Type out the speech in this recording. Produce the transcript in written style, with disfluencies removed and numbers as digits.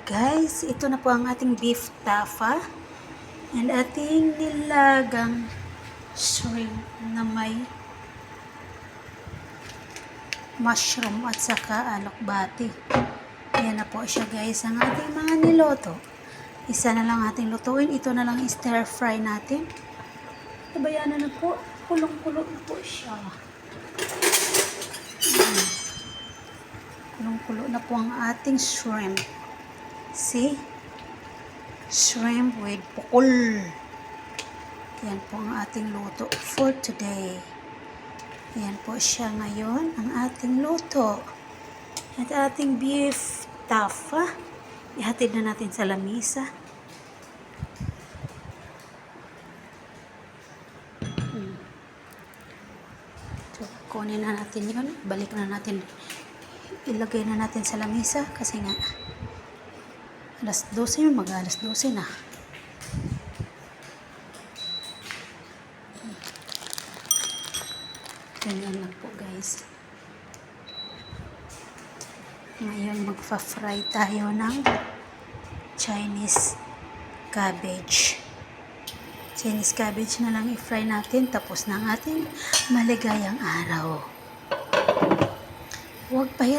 Guys, ito na po ang ating beef taffa and ating nilagang shrimp na may mushroom at saka alokbati. Ayan na po siya guys, ang ating mga niloto. Isa na lang ating lutuin. Ito na lang stir fry natin. Tabayanan na po. Kulong-kulong na po siya. Kulong-kulong na po ang ating shrimp. See? Shrimp with pukul. Yan po ang ating luto for today. Yan po siya ngayon, ang ating luto. At ating beef taffa. Ihatid na natin sa lamisa. So, kunin na natin yun. Balik na natin. Ilagay na natin sa lamisa kasi nga alas 12 yun, mag-alas 12 na. Ganyan lang po guys. Ngayon magfa-fry tayo ng Chinese cabbage. Chinese cabbage na lang i-fry natin, tapos na ang ating maligayang araw. Huwag pahirap.